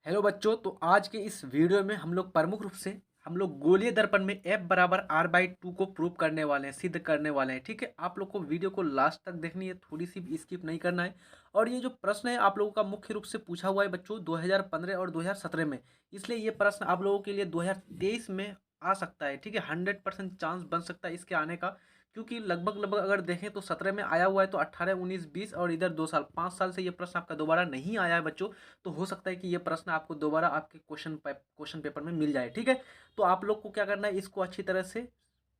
Hello बच्चों, तो आज के इस वीडियो में हम लोग प्रमुख रूप से हम लोग गोलीय दर्पण में F बराबर R/2 को प्रूव करने वाले हैं, सिद्ध करने वाले हैं। ठीक है, आप लोग को वीडियो को लास्ट तक देखनी है, थोड़ी सी भी स्किप नहीं करना है। और ये जो प्रश्न है आप लोगों का मुख्य रूप से पूछा हुआ है बच्चों 2015 और 2017 में, इसलिए ये प्रश्न आप लोगों के लिए 2023 में आ सकता है। ठीक है, 100% चांस बन सकता है इसके आने का, क्योंकि लगभग लगभग अगर देखें तो 17 में आया हुआ है, तो 18, 19, 20 और इधर 2 साल 5 साल से ये प्रश्न आपका दोबारा नहीं आया है बच्चों। तो हो सकता है कि ये प्रश्न आपको दोबारा आपके क्वेश्चन पेपर में मिल जाए। ठीक है, तो आप लोग को क्या करना है, इसको अच्छी तरह से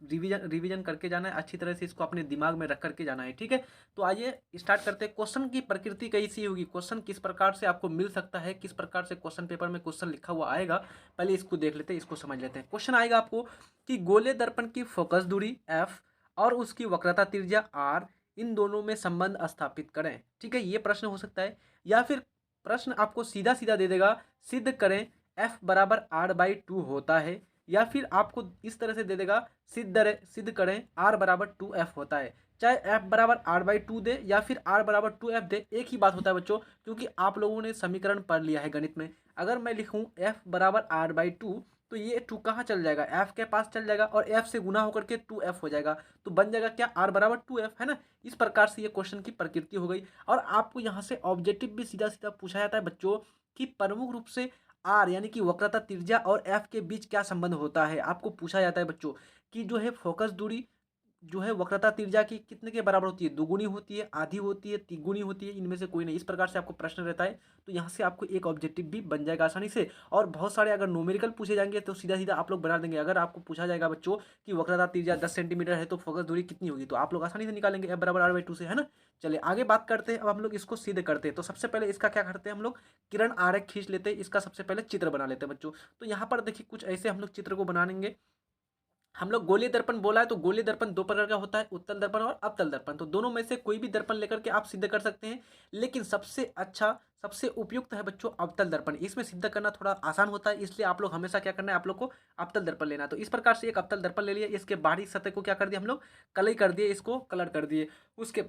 रिवीजन करके जाना है, अच्छी तरह से इसको अपने दिमाग में रख करके जाना है। ठीक है, तो आइए स्टार्ट करते हैं। क्वेश्चन की प्रकृति कैसी होगी, क्वेश्चन किस प्रकार से आपको मिल सकता है, किस प्रकार से क्वेश्चन पेपर में क्वेश्चन लिखा हुआ आएगा, पहले इसको देख लेते हैं, इसको समझ लेते हैं। क्वेश्चन आएगा आपको कि गोले दर्पण की फोकस दूरी एफ और उसकी वक्रता त्रिज्या आर, इन दोनों में संबंध स्थापित करें। ठीक है, ये प्रश्न हो सकता है, या फिर प्रश्न आपको सीधा सीधा दे देगा सिद्ध करें F बराबर R/2 होता है, या फिर आपको इस तरह से दे देगा सिद्ध करें R बराबर 2F होता है। चाहे F बराबर R/2 दे या फिर R बराबर 2F दे, एक ही बात होता है बच्चों, क्योंकि आप लोगों ने समीकरण पढ़ लिया है गणित में। अगर मैं लिखूं F बराबर R/2, तो ये 2 कहाँ चल जाएगा, F के पास चल जाएगा और F से गुना होकर के 2F हो जाएगा, तो बन जाएगा क्या, R बराबर 2F, है ना। इस प्रकार से ये क्वेश्चन की प्रकृति हो गई। और आपको यहाँ से ऑब्जेक्टिव भी सीधा सीधा पूछा जाता है बच्चों कि प्रमुख रूप से आर यानी कि वक्रता त्रिज्या और एफ के बीच क्या संबंध होता है। आपको पूछा जाता है बच्चों कि जो है फोकस दूरी जो है वक्रता त्रिज्या की कितने के बराबर होती है, दुगुनी होती है, आधी होती है, तिगुनी होती है, इनमें से कोई नहीं। इस प्रकार से आपको प्रश्न रहता है, तो यहाँ से आपको एक ऑब्जेक्टिव भी बन जाएगा आसानी से। और बहुत सारे अगर न्यूमेरिकल पूछे जाएंगे तो सीधा सीधा आप लोग बना देंगे। अगर आपको पूछा जाएगा बच्चों कि वक्रता त्रिज्या 10 सेंटीमीटर है तो फोकस दूरी कितनी होगी, तो आप लोग आसानी से निकालेंगे F बराबर R/2 से, है ना। चलिए आगे बात करते हैं। अब हम लोग इसको सिद्ध करते हैं, तो सबसे पहले इसका क्या करते हैं, हम लोग किरण आरेख खींच लेते हैं, इसका सबसे पहले चित्र बना लेते हैं बच्चों। तो यहाँ पर देखिए कुछ ऐसे हम लोग चित्र को बनाएंगे। हम लोग गोलीय दर्पण बोला है, तो गोलीय दर्पण दो प्रकार का होता है, उत्तल दर्पण और अवतल दर्पण। तो दोनों में से कोई भी दर्पण लेकर के आप सिद्ध कर सकते हैं, लेकिन सबसे अच्छा सबसे उपयुक्त है बच्चों अवतल दर्पण। इसमें सिद्ध करना थोड़ा आसान होता है, इसलिए आप लोग हमेशा क्या करना है, आप लोग को अवतल दर्पण लेना है। तो इस प्रकार से एक अवतल दर्पण ले लिया, इसके बाहरी सतह को क्या कर दिया हम लोग, कलई कर दिए, इसको कलर कर दिए। उसके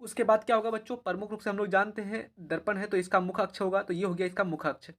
उसके बाद क्या होगा बच्चों, प्रमुख रूप से हम लोग जानते हैं दर्पण है तो इसका मुख अक्ष होगा, तो ये हो गया इसका मुख अक्ष।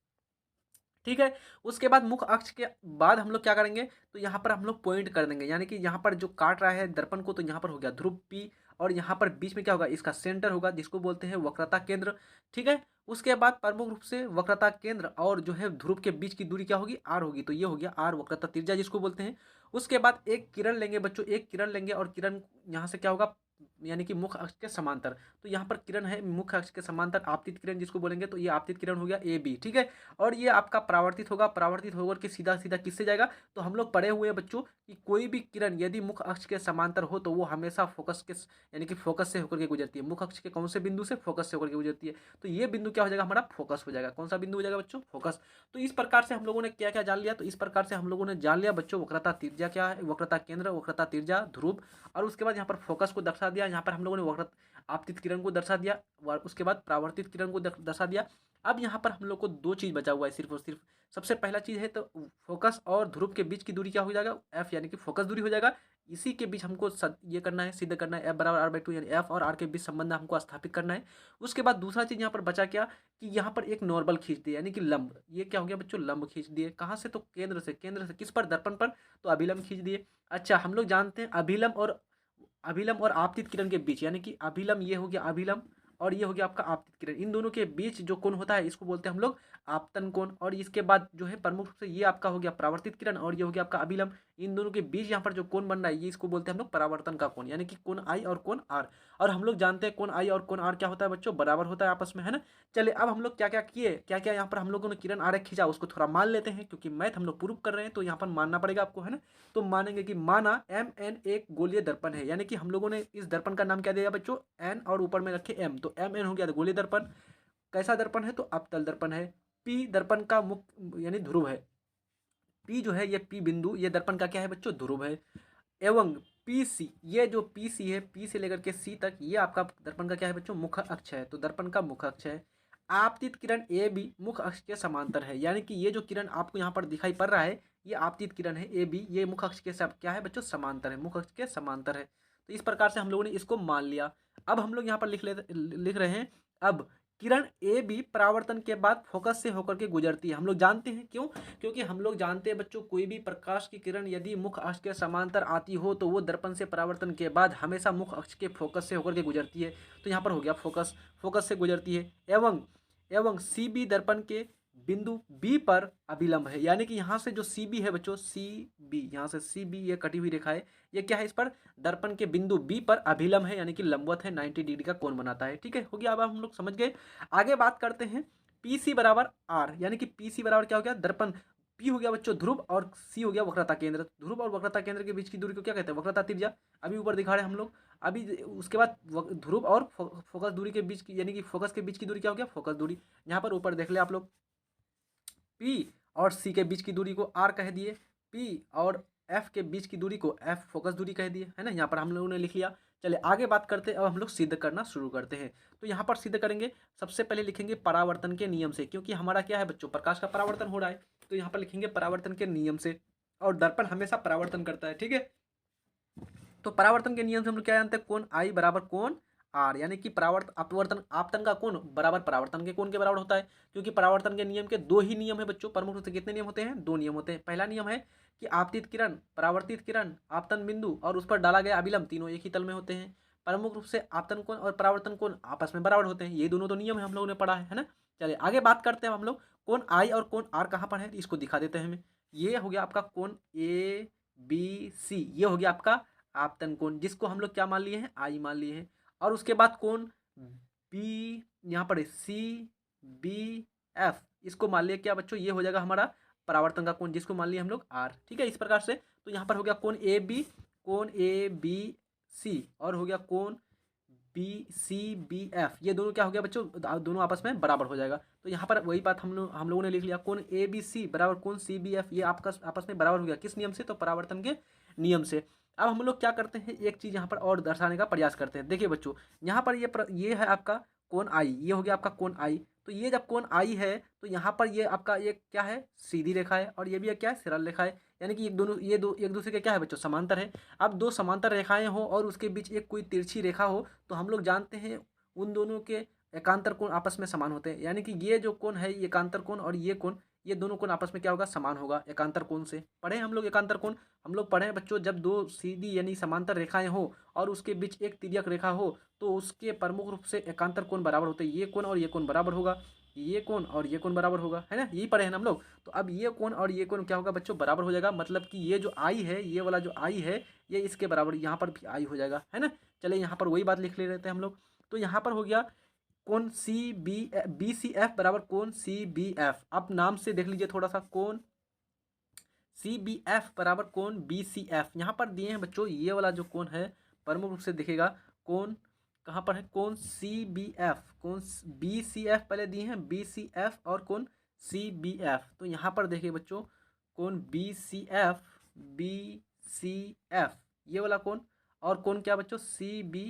ठीक है, उसके बाद मुख अक्ष के बाद हम लोग क्या करेंगे, तो यहाँ पर हम लोग पॉइंट कर देंगे, यानी कि यहाँ पर जो काट रहा है दर्पण को, तो यहाँ पर हो गया ध्रुव P, और यहाँ पर बीच में क्या होगा, इसका सेंटर होगा, जिसको बोलते हैं वक्रता केंद्र। ठीक है, उसके बाद प्रमुख रूप से वक्रता केंद्र और जो है ध्रुव के बीच की दूरी क्या होगी, R होगी, तो ये हो गया R वक्रता त्रिज्या जिसको बोलते हैं। उसके बाद एक किरण लेंगे बच्चों, एक किरण लेंगे और किरण यहाँ से क्या होगा, यानी कि मुख्य अक्ष के समांतर। तो यहाँ पर किरण है मुख्य अक्ष के समांतर, आपतित किरण जिसको बोलेंगे, तो ये आपतित किरण हो गया AB। ठीक है, और ये आपका परावर्तित होगा, परावर्तित होकर के सीधा सीधा किससे जाएगा, तो हम लोग पढ़े हुए हैं बच्चों कि कोई भी किरण यदि मुख्य अक्ष के समांतर हो तो वो हमेशा फोकस के यानी कि फोकस से होकर के गुजरती है। मुख्य अक्ष के कौन से बिंदु से, फोकस से होकर के गुजरती है, तो ये बिंदु क्या हो जाएगा, हमारा फोकस हो जाएगा। कौन सा बिंदु हो जाएगा बच्चों, फोकस। तो इस प्रकार से हम लोगों ने क्या क्या जान लिया, तो इस प्रकार से हम लोगों ने जान लिया बच्चों वक्रता त्रिज्या क्या है, वक्रता केंद्र, वक्रता त्रिज्या, ध्रुव, और उसके बाद यहाँ पर फोकस को दर्शा दिया। यहाँ पर हम लोगों ने वक्रता आपतित किरण को दर्शा दिया, और उसके बाद परावर्तित किरण को दर्शा दिया। अब यहाँ पर हम लोग को दो चीज़ बचा हुआ है सिर्फ और सिर्फ। सबसे पहला चीज़ है तो फोकस और ध्रुव के बीच की दूरी क्या हो जाएगा, F, यानी कि फोकस दूरी हो जाएगा। इसी के बीच हमको ये करना है, सिद्ध करना है F बराबर R/2, यानी F और R के बीच संबंध हमको स्थापित करना है। उसके बाद दूसरा चीज़ यहाँ पर बचा क्या, कि यहाँ पर एक नॉर्मल खींच दिए, यानी कि लंब। ये क्या हो गया बच्चों, लंब खींच दिए। कहाँ से, तो केंद्र से। केंद्र से किस पर, दर्पण पर, तो अभिलंब खींच दिए। अच्छा, हम लोग जानते हैं अभिलंब और आपतित किरण के बीच, यानी कि अभिलंब ये हो गया अभिलंब, और ये हो गया आपका आपतित किरण, इन दोनों के बीच जो कोण होता है इसको बोलते हैं हम लोग आपतन कोण। और इसके बाद जो है प्रमुख रूप से ये आपका हो गया परावर्तित किरण, और ये हो गया आपका अभिलंब। इन दोनों के बीच यहाँ पर जो कोण बन रहा है, ये इसको बोलते हैं हम लोग परावर्तन का कोण, यानी कि कोण I और कोण R। और हम लोग जानते हैं कोण I और कोण R क्या होता है बच्चों, बराबर होता है आपस में, है ना। चलिए अब हम लोग क्या क्या किए, क्या क्या यहाँ पर हम लोगों ने किरण आरेख खींचा, उसको थोड़ा मान लेते हैं, क्योंकि मैथ हम लोग प्रूव कर रहे हैं तो यहाँ पर मानना पड़ेगा आपको, है ना। तो मानेंगे कि माना MN एक गोलीय दर्पण है, यानी कि हम लोगों ने इस दर्पण का नाम क्या दिया बच्चों, N, और ऊपर में रखे M, तो MN हो गया गोलीय दर्पण। कैसा दर्पण है, तो अवतल दर्पण है। P दर्पण का मुख्य यानी ध्रुव है। P जो है ये P बिंदु, ये दर्पण का क्या है बच्चों, ध्रुव है। एवं PC, ये जो PC है, P से लेकर के C तक, ये आपका दर्पण का क्या है बच्चों, मुख्य अक्ष है, तो दर्पण का मुख्य अक्ष है। आपतित किरण AB मुख्य अक्ष के समांतर है, यानी कि ये जो किरण आपको यहाँ पर दिखाई पड़ रहा है, ये आपतित किरण है AB, ये मुख्य अक्ष के सब क्या है बच्चों, समांतर है, मुख्य अक्ष के समांतर है। तो इस प्रकार से हम लोगों ने इसको मान लिया। अब हम लोग यहाँ पर लिख रहे हैं अब किरण ए बी परावर्तन के बाद फोकस से होकर के गुजरती है। हम लोग जानते हैं क्यों, क्योंकि हम लोग जानते हैं बच्चों कोई भी प्रकाश की किरण यदि मुख्य अक्ष के समांतर आती हो तो वो दर्पण से परावर्तन के बाद हमेशा मुख्य अक्ष के फोकस से होकर के गुजरती है। तो यहाँ पर हो गया फोकस, फोकस से गुजरती है। एवं सी बी दर्पण के बिंदु बी पर अभिलंब है, यानी कि यहाँ से जो सी बी है बच्चों, सी बी, यहाँ से सी बी ये कटी हुई रेखा है, ये क्या है, इस पर दर्पण के बिंदु बी पर अभिलंब है, यानी कि लंबवत है, 90 डिग्री का कोण बनाता है। ठीक है, हो गया। अब हम लोग समझ गए। आगे बात करते हैं पी सी बराबर आर, यानी कि पी सी बराबर क्या हो गया, दर्पण पी हो गया बच्चों ध्रुव और सी हो गया वक्रता केंद्र। ध्रुव और वक्रता केंद्र के बीच की दूरी को क्या कहते हैं, वक्रता त्रिज्या। अभी ऊपर दिखा रहे हैं हम लोग। अभी उसके बाद ध्रुव और फोकस दूरी के बीच की, यानी कि फोकस के बीच की दूरी क्या हो गया, फोकस दूरी। यहाँ पर ऊपर देख ले आप लोग, पी और सी के बीच की दूरी को आर कह दिए, पी और एफ के बीच की दूरी को एफ फोकस दूरी कह दिए, है ना। यहाँ पर हम लोगों ने लिख लिया। चलिए आगे बात करते हैं। अब हम लोग सिद्ध करना शुरू करते हैं। तो यहाँ पर सिद्ध करेंगे, सबसे पहले लिखेंगे परावर्तन के नियम से, क्योंकि हमारा क्या है बच्चों, प्रकाश का परावर्तन हो रहा है। तो यहाँ पर लिखेंगे परावर्तन के नियम से, और दर्पण हमेशा परावर्तन करता है। ठीक है, तो परावर्तन के नियम से हम लोग क्या जानते हैं, कोण आई बराबर कोण आर, यानी कि अपवर्तन आपतन का कोण बराबर परावर्तन के कोण के बराबर होता है। क्योंकि परावर्तन के नियम के दो ही नियम है बच्चों, प्रमुख रूप से कितने नियम होते हैं, दो नियम होते हैं। पहला नियम है कि आपतित किरण, परावर्तित किरण, आपतन बिंदु और उस पर डाला गया अभिलंब तीनों एक ही तल में होते हैं। प्रमुख रूप से आपतन कोण और परावर्तन कोण आपस में बराबर होते हैं। ये दोनों तो नियम है, हम लोगों ने पढ़ा है ना। चलिए आगे बात करते हैं हम लोग। कोण आई और कोण आर कहाँ पर है, इसको दिखा देते हैं हमें। ये हो गया आपका कोण ए बी सी, ये हो गया आपका आपतन कोण, जिसको हम लोग क्या मान लिए हैं, आई मान लिए हैं। और उसके बाद कोण बी, यहाँ पर सी बी एफ, इसको मान लिया क्या बच्चों, ये हो जाएगा हमारा परावर्तन का कोण, जिसको मान लिया हम लोग आर। ठीक है, इस प्रकार से। तो यहाँ पर हो गया कोण ए बी सी, और हो गया कोण बी सी बी एफ, ये दोनों क्या हो गया बच्चों, दोनों आपस में बराबर हो जाएगा। तो यहाँ पर वही बात हम लोगों ने लिख लिया, कोण ए बी सी बराबर कोण सी बी एफ, ये आपका आपस में बराबर हो गया। किस नियम से, तो परावर्तन के नियम से। अब हम लोग क्या करते हैं, एक चीज़ यहाँ पर और दर्शाने का प्रयास करते हैं। देखिए बच्चों, यहाँ पर ये है आपका कोण आई, ये हो गया आपका कोण आई। तो ये जब कोण आई है तो यहाँ पर ये आपका ये क्या है, सीधी रेखा है, और ये भी क्या है, सरल रेखा है, यानी कि ये दो एक दूसरे के क्या है बच्चों, समांतर है। अब दो समांतर रेखाएं हो और उसके बीच एक कोई तिरछी रेखा हो, तो हम लोग जानते हैं उन दोनों के एकांतर कोण आपस में समान होते हैं। यानी कि ये जो कोण है, ये एकांतर कोण, और ये कोण, ये दोनों कोण आपस में क्या होगा, समान होगा एकांतर कोण से। पढ़े हम लोग एकांतर कोण, हम लोग पढ़े हैं बच्चों, जब दो सीधी यानी समांतर रेखाएं हो और उसके बीच एक तिर्यक रेखा हो तो उसके प्रमुख रूप से एकांतर कोण बराबर होते हैं। ये कोण और ये कोण बराबर होगा, ये कोण और ये कोण बराबर होगा, है ना, यही पढ़े हैं ना हम लोग। तो अब ये कोण और ये कोण क्या होगा बच्चों, बराबर हो जाएगा। मतलब कि ये जो आई है, ये वाला जो आई है, ये इसके बराबर यहाँ पर भी आई हो जाएगा, है ना। चलिए यहाँ पर वही बात लिख ले रहे थे हम लोग। तो यहाँ पर हो गया कोण सी बी सी एफ बराबर कोण सी बी एफ। अब नाम से देख लीजिए थोड़ा सा, कोण सी बी एफ बराबर कोण बी सी एफ। यहाँ पर दिए हैं बच्चों, ये वाला जो कोण है प्रमुख रूप से दिखेगा, कोण कहाँ पर है, कोण सी बी एफ, कोण बी सी एफ पहले दिए हैं, बी सी एफ और कोण सी बी एफ। तो यहाँ पर देखिए बच्चों, कोण बी सी एफ, ये वाला कोण, और कोण क्या बच्चों, सी बी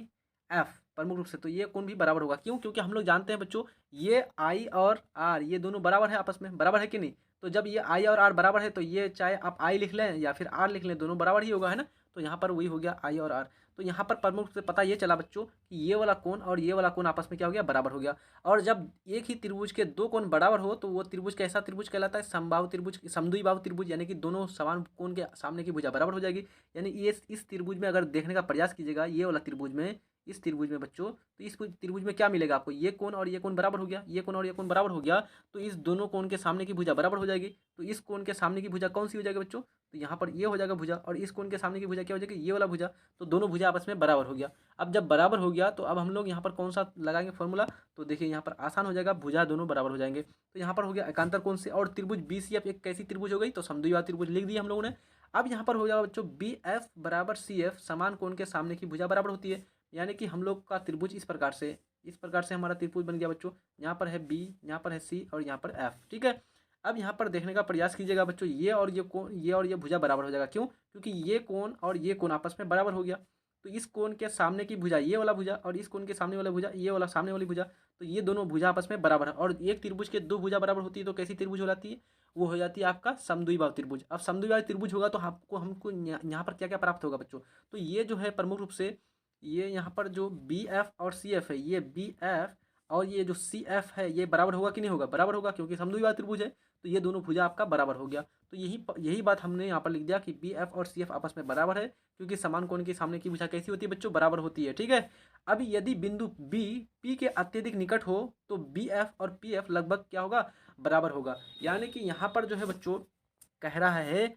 एफ प्रमुख रूप से। तो ये कोण भी बराबर होगा, क्यों, क्योंकि हम लोग जानते हैं बच्चों, ये आई और आर ये दोनों बराबर है आपस में, बराबर है कि नहीं। तो जब ये आई और आर बराबर है तो ये चाहे आप आई लिख लें या फिर आर लिख लें, दोनों बराबर ही होगा, है ना। तो यहाँ पर वही हो गया आई और आर। तो यहाँ पर प्रमुख रूप से पता ये चला बच्चों कि ये वाला कोण और ये वाला कोण आपस में क्या हो गया, बराबर हो गया। और जब एक ही त्रिभुज के दो कोण बराबर हो तो वो त्रिभुज कैसा त्रिभुज कहलाता है, समबाहु त्रिभुज, समद्विबाहु त्रिभुज, यानी कि दोनों समान कोण के सामने की भुजा बराबर हो जाएगी। यानी ये इस त्रिभुज में अगर देखने का प्रयास कीजिएगा, ये वाला त्रिभुज में, इस त्रिभुज में बच्चों, तो इस त्रिभुज में क्या मिलेगा आपको, ये कोण और ये कोण बराबर हो गया, ये कोण और ये कोण बराबर हो गया। तो इस दोनों कोण के सामने की भुजा बराबर हो जाएगी। तो इस कोण के सामने की भुजा कौन सी हो जाएगी बच्चों, तो यहाँ पर ये हो जाएगा भुजा, और इस कोण के सामने की भुजा क्या हो जाएगी, ये वाला भुजा। तो दोनों भुजा आपस में बराबर हो गया। अब जब बराबर हो गया तो अब हम लोग यहाँ पर कौन सा लगाएंगे फॉर्मूला, तो देखिए यहाँ पर आसान हो जाएगा, भुजा दोनों बराबर हो जाएंगे। तो यहाँ पर हो गया एकांतर कोण से, और त्रिभुज बी सी एफ एक कैसी त्रिभुज हो गई, तो समद्विबाहु त्रिभुज लिख दिया हम लोगों ने। अब यहाँ पर हो जाएगा बच्चों बी एफ बराबर सी एफ, समान कोण के सामने की भुजा बराबर होती है। यानी कि हम लोग का त्रिभुज इस प्रकार से हमारा त्रिभुज बन गया बच्चों। यहाँ पर है बी, यहाँ पर है सी और यहाँ पर एफ। ठीक है, अब यहाँ पर देखने का प्रयास कीजिएगा बच्चों, ये और ये कोण, ये और ये भुजा बराबर हो जाएगा। क्यों, क्योंकि ये कोण और ये कोण आपस में बराबर हो गया। तो इस कोण के सामने की भुजा ये वाला भुजा, और इस कोण के सामने वाला भुजा ये वाला सामने वाली भुजा, तो ये दोनों भुजा आपस में बराबर है। और एक त्रिभुज के दो भुजा बराबर होती है तो कैसी त्रिभुज हो जाती है, वो हो जाती है आपका समद्विबाहु त्रिभुज। अब समद्विबाहु त्रिभुज होगा तो हमको यहाँ पर क्या क्या प्राप्त होगा बच्चों, तो ये जो है प्रमुख रूप से ये यहाँ पर जो बी एफ और सी एफ है, ये बी एफ और ये जो सी एफ है ये बराबर होगा कि नहीं होगा, बराबर होगा, क्योंकि समद्विबाहु त्रिभुज है, तो ये दोनों भुजा आपका बराबर हो गया। तो यही बात हमने यहाँ पर लिख दिया कि बी एफ और सी एफ आपस में बराबर है, क्योंकि समान कोण के सामने की भुजा कैसी होती है बच्चों, बराबर होती है। ठीक है, अब यदि बिंदु बी पी के अत्यधिक निकट हो तो बी एफ और पी एफ लगभग क्या होगा, बराबर होगा। यानी कि यहाँ पर जो है बच्चों कह रहा है,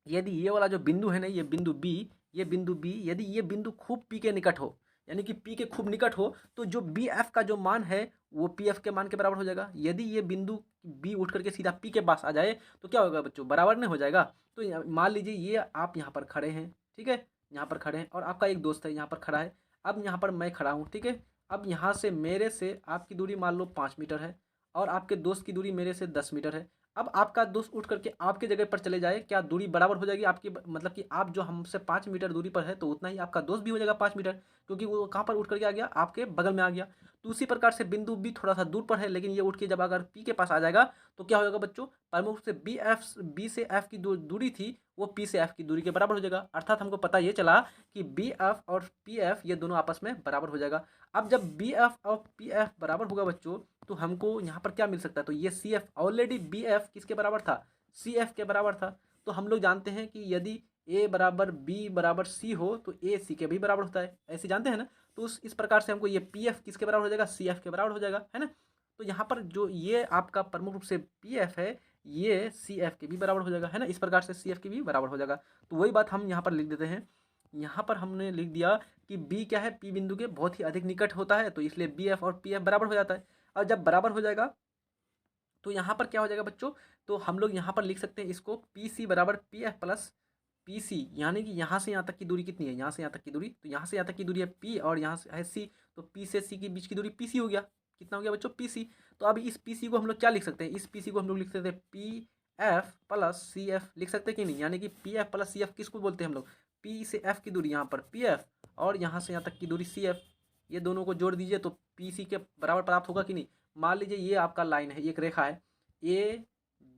यदि ये वाला जो बिंदु है ना, ये बिंदु बी, यदि ये बिंदु खूब पी के निकट हो, यानी कि पी के खूब निकट हो, तो जो बी एफ का जो मान है वो पी एफ के मान के बराबर हो जाएगा। यदि ये बिंदु बी उठ करके सीधा पी के पास आ जाए तो क्या होगा बच्चों, बराबर नहीं हो जाएगा। तो मान लीजिए ये आप यहाँ पर खड़े हैं, ठीक है, यहाँ पर खड़े हैं और आपका एक दोस्त है यहाँ पर खड़ा है, अब यहाँ पर मैं खड़ा हूँ, ठीक है। अब यहाँ से मेरे से आपकी दूरी मान लो 5 मीटर है और आपके दोस्त की दूरी मेरे से 10 मीटर है। अब आपका दोस्त उठ करके आपके जगह पर चले जाए, क्या दूरी बराबर हो जाएगी आपकी, मतलब कि आप जो हमसे 5 मीटर दूरी पर है तो उतना ही आपका दोस्त भी हो जाएगा 5 मीटर, क्योंकि वो कहाँ पर उठ करके आ गया, आपके बगल में आ गया। तो उसी प्रकार से बिंदु बी थोड़ा सा दूर पर है, लेकिन ये उठ के जब अगर पी के पास आ जाएगा तो क्या होगा बच्चों, प्रमुख से बी से एफ की दूरी थी वो पी से एफ की दूरी के बराबर हो जाएगा। अर्थात हमको पता ये चला कि बी एफ और पी एफ ये दोनों आपस में बराबर हो जाएगा। अब जब बी एफ और पी एफ बराबर होगा बच्चों तो हमको यहाँ पर क्या मिल सकता है, तो ये C F, already B F किसके बराबर था, सी एफ के बराबर था। तो हम लोग जानते हैं कि यदि ए बराबर बी बराबर सी हो तो ए सी के भी बराबर होता है, ऐसे जानते हैं ना। तो इस प्रकार से हमको ये पी एफ किसके बराबर हो जाएगा, सी एफ के बराबर हो जाएगा, है ना। तो यहाँ पर जो ये आपका प्रमुख रूप से पी एफ है ये सी एफ के भी बराबर हो जाएगा, है ना। इस प्रकार से सी एफ के भी बराबर हो जाएगा। तो वही बात हम यहाँ पर लिख देते हैं। यहाँ पर हमने लिख दिया कि बी क्या है, पी बिंदु के बहुत ही अधिक निकट होता है, तो इसलिए बी एफ और पी एफ बराबर हो जाता है। और जब बराबर हो जाएगा तो यहाँ पर क्या हो जाएगा बच्चों, तो हम लोग यहाँ पर लिख सकते हैं इसको पी सी बराबर P F plus P C, यानी कि यहाँ से यहाँ तक की दूरी कितनी है, यहाँ से यहाँ तक की दूरी, तो यहाँ से यहाँ तक की दूरी है पी और यहाँ से है सी, तो पी से सी के बीच की दूरी पी सी हो गया। कितना हो गया बच्चों, पी सी। तो अभी इस पी सी को हम लोग क्या लिख सकते हैं, इस पी सी को हम लोग लिख सकते हैं P F plus C F, लिख सकते हैं कि नहीं, यानी कि P F plus C F किसको बोलते हैं हम लोग, पी से एफ की दूरी यहाँ पर पी एफ और यहाँ से यहाँ तक की दूरी सी एफ, ये दोनों को जोड़ दीजिए तो पी सी के बराबर प्राप्त होगा कि नहीं। मान लीजिए ये आपका लाइन है, एक रेखा है ए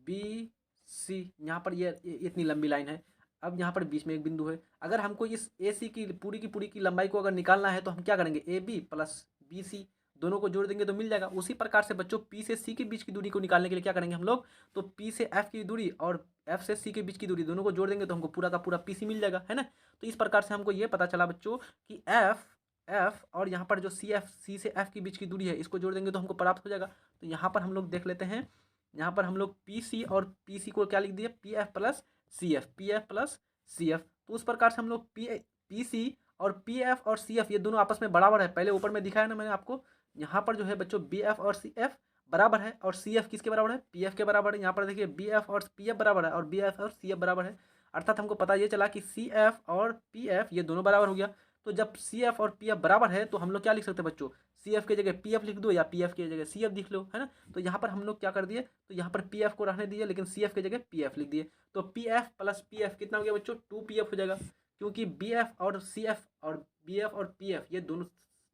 बी सी, यहाँ पर ये इतनी लंबी लाइन है। अब यहाँ पर बीच में एक बिंदु है, अगर हमको इस ए सी की पूरी की लंबाई को अगर निकालना है तो हम क्या करेंगे, A B plus B C दोनों को जोड़ देंगे तो मिल जाएगा। उसी प्रकार से बच्चों पी से सी के बीच की दूरी को निकालने के लिए क्या करेंगे हम लोग, तो पी से एफ की दूरी और एफ से सी के बीच की दूरी दोनों को जोड़ देंगे तो हमको पूरा का पूरा पी सी मिल जाएगा, है ना। तो इस प्रकार से हमको ये पता चला बच्चों कि एफ एफ और यहाँ पर जो सी से एफ के बीच की दूरी है इसको जोड़ देंगे तो हमको प्राप्त हो जाएगा। तो यहाँ पर हम लोग देख लेते हैं, यहाँ पर हम लोग पी सी और पी सी को क्या लिख दिए, P F plus C F, P F plus C F. तो उस प्रकार से हम लोग पी सी और पी एफ और सी एफ ये दोनों आपस में बराबर है, पहले ऊपर में दिखाया ना मैंने आपको। यहाँ पर जो है बच्चों बी एफ और सी एफ बराबर है और सी एफ किसके बराबर है, पी एफ के बराबर है। यहाँ पर देखिए बी एफ और पी एफ बराबर है और बी एफ और सी एफ बराबर है। अर्थात हमको पता ये चला कि सी एफ और पी एफ ये दोनों बराबर हो गया। तो जब सी एफ और पी एफ बराबर है तो हम लोग क्या लिख सकते हैं बच्चों, सी एफ की जगह पी एफ लिख दो या पी एफ की जगह सी एफ लिख लो, है ना। तो यहाँ पर हम लोग क्या कर दिए, तो यहाँ पर पी एफ को रहने दिए लेकिन सी एफ की जगह पी एफ लिख दिए। तो P F plus P F कितना हो गया बच्चों, 2 पी एफ हो जाएगा, क्योंकि बी एफ और सी एफ और बी एफ और पी एफ ये दोनों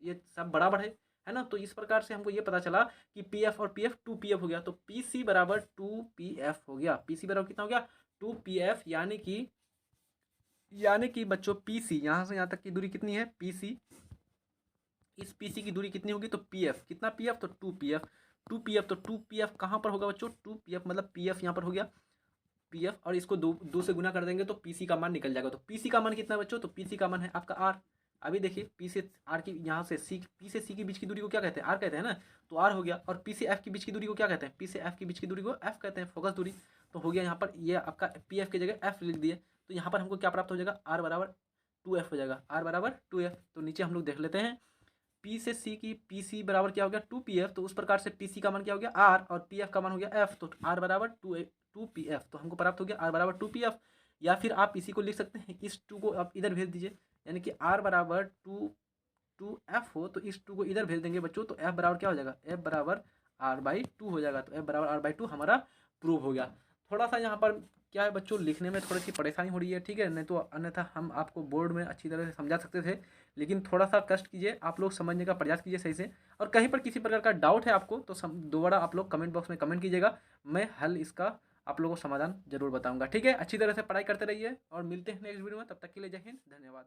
ये सब बराबर है ना। तो इस प्रकार से हमको ये पता चला कि पी एफ और पी एफ 2 पी एफ हो गया। तो पी सी बराबर 2 पी एफ हो गया, पी सी बराबर कितना हो गया, 2 पी एफ। यानी कि बच्चों पी सी यहाँ से यहाँ तक की दूरी कितनी है, पी सी, इस पी सी की दूरी कितनी होगी, तो पी एफ कितना, पी एफ तो 2 पी एफ, 2 पी एफ। तो 2 पी एफ कहाँ पर होगा बच्चों, 2 पी एफ मतलब पी एफ यहाँ पर हो गया पी एफ और इसको दो से गुना कर देंगे तो पी सी का मान निकल जाएगा। तो पी सी का मान कितना है बच्चों, तो पी सी का मान है आपका आर। अभी देखिए पी से आर की, यहाँ से सी, पी से सी के बीच की दूरी को क्या कहते हैं, आर कहते हैं ना। तो आर हो गया। और पी से एफ की बीच की दूरी को क्या कहते हैं, पी से एफ की बीच की दूरी को एफ कहते हैं, फोकस दूरी। तो हो गया यहाँ पर ये आपका पी एफ की जगह एफ लिख दिए। तो यहाँ पर हमको क्या प्राप्त हो जाएगा, आर बराबर 2 एफ हो जाएगा, आर बराबर 2 एफ। तो नीचे हम लोग देख लेते हैं पी से सी की, पी सी बराबर क्या हो गया, 2 पी एफ। तो उस प्रकार से पी सी का मान क्या हो गया आर और पी एफ का मान हो गया एफ। तो आर बराबर 2 पी एफ। तो हमको प्राप्त हो गया आर बराबर 2 पी एफ। या फिर आप इसी को लिख सकते हैं, इस 2 को आप इधर भेज दीजिए, यानी कि आर बराबर 2 एफ हो तो इस 2 को इधर भेज देंगे बच्चों, तो एफ बराबर क्या हो जाएगा, एफ बराबर R/2 हो जाएगा। तो एफ बराबर R/2 हमारा प्रूव हो गया। थोड़ा सा यहाँ पर क्या है बच्चों, लिखने में थोड़ी सी परेशानी हो रही है, ठीक है, नहीं तो अन्यथा हम आपको बोर्ड में अच्छी तरह से समझा सकते थे। लेकिन थोड़ा सा कष्ट कीजिए, आप लोग समझने का प्रयास कीजिए सही से। और कहीं पर किसी प्रकार का डाउट है आपको तो दोबारा आप लोग कमेंट बॉक्स में कमेंट कीजिएगा, मैं हल इसका आप लोगों को समाधान जरूर बताऊंगा। ठीक है, अच्छी तरह से पढ़ाई करते रहिए और मिलते हैं नेक्स्ट वीडियो में। तब तक के लिए जय हिंद, धन्यवाद।